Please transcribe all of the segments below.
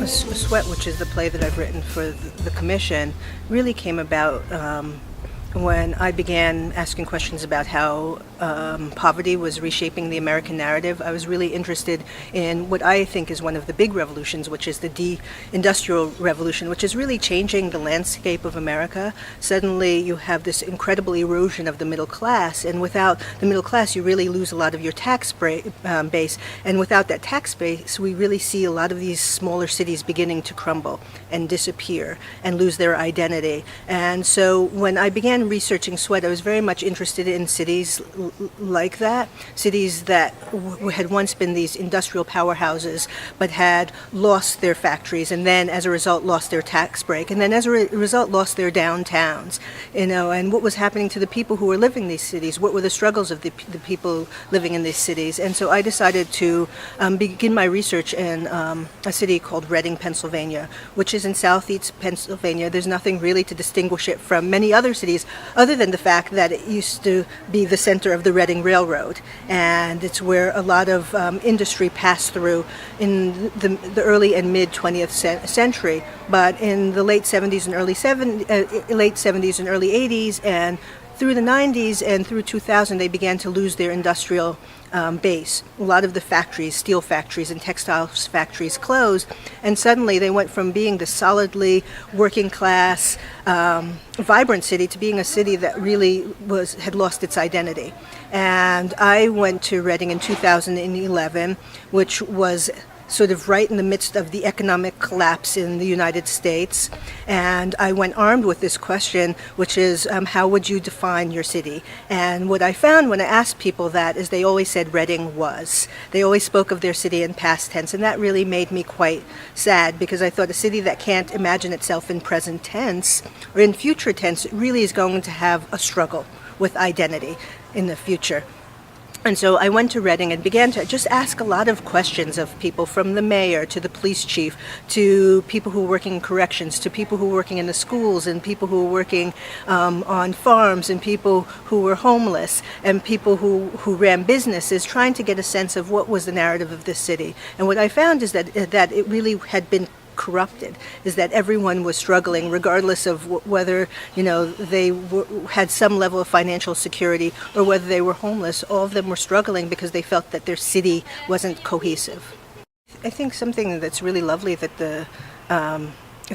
Sweat, which is the play that I've written for the commission, really came about when I began asking questions about how poverty was reshaping the American narrative. I was really interested in what I think is one of the big revolutions, which is the de-industrial revolution, which is really changing the landscape of America. Suddenly you have this incredible erosion of the middle class, and without the middle class you really lose a lot of your tax base, and without that tax base we really see a lot of these smaller cities beginning to crumble and disappear and lose their identity. And so when I began researching Sweat, I was very much interested in cities like that, cities that had once been these industrial powerhouses but had lost their factories, and then as a result lost their tax break, and then as a result lost their downtowns, and what was happening to the people who were living in these cities, what were the struggles of the people living in these cities. And so I decided to begin my research in a city called Reading, Pennsylvania, which is in southeast Pennsylvania. There's nothing really to distinguish it from many other cities other than the fact that it used to be the center of the Reading Railroad, and it's where a lot of industry passed through in the early and mid 20th century. But in the late 70s and early 80s, and through the 90s and through 2000, they began to lose their industrial base. A lot of the factories, steel factories and textiles factories closed, and suddenly they went from being the solidly working class, vibrant city to being a city that really had lost its identity. And I went to Reading in 2011, which was sort of right in the midst of the economic collapse in the United States. And I went armed with this question, which is, how would you define your city? And what I found when I asked people that is they always said Reading was. They always spoke of their city in past tense, and that really made me quite sad, because I thought a city that can't imagine itself in present tense or in future tense really is going to have a struggle with identity in the future. And so I went to Reading and began to just ask a lot of questions of people, from the mayor to the police chief, to people who were working in corrections, to people who were working in the schools, and people who were working on farms, and people who were homeless, and people who ran businesses, trying to get a sense of what was the narrative of this city. And what I found is that it really had been corrupted, is that everyone was struggling regardless of whether they had some level of financial security or whether they were homeless. All of them were struggling because they felt that their city wasn't cohesive. I think something that's really lovely that the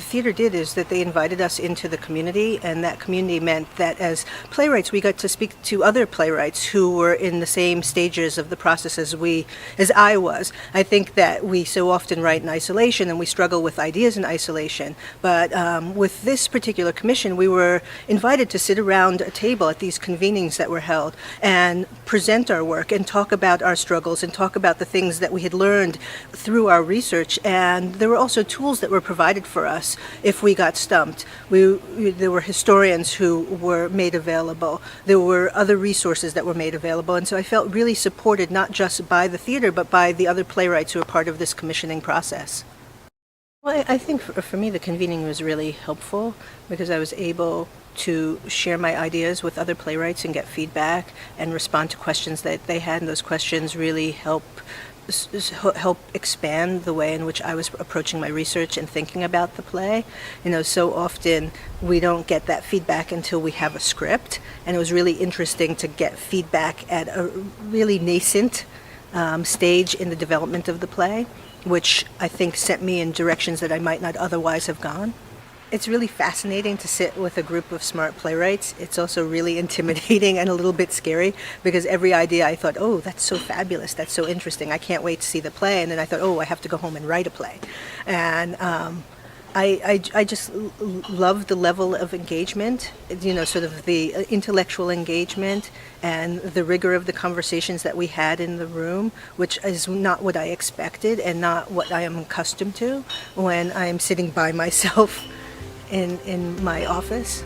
theater did is that they invited us into the community, and that community meant that as playwrights we got to speak to other playwrights who were in the same stages of the process as I was. I think that we so often write in isolation and we struggle with ideas in isolation, but with this particular commission we were invited to sit around a table at these convenings that were held and present our work and talk about our struggles and talk about the things that we had learned through our research. And there were also tools that were provided for us if we got stumped. There were historians who were made available. There were other resources that were made available. And so I felt really supported, not just by the theater, but by the other playwrights who were part of this commissioning process. Well, I think for me the convening was really helpful, because I was able to share my ideas with other playwrights and get feedback and respond to questions that they had, and those questions really help expand the way in which I was approaching my research and thinking about the play. So often we don't get that feedback until we have a script, and it was really interesting to get feedback at a really nascent stage in the development of the play, which I think sent me in directions that I might not otherwise have gone. It's really fascinating to sit with a group of smart playwrights. It's also really intimidating and a little bit scary, because every idea I thought, oh, that's so fabulous, that's so interesting, I can't wait to see the play. And then I thought, oh, I have to go home and write a play. And I just love the level of engagement, sort of the intellectual engagement and the rigor of the conversations that we had in the room, which is not what I expected and not what I am accustomed to when I am sitting by myself in my office.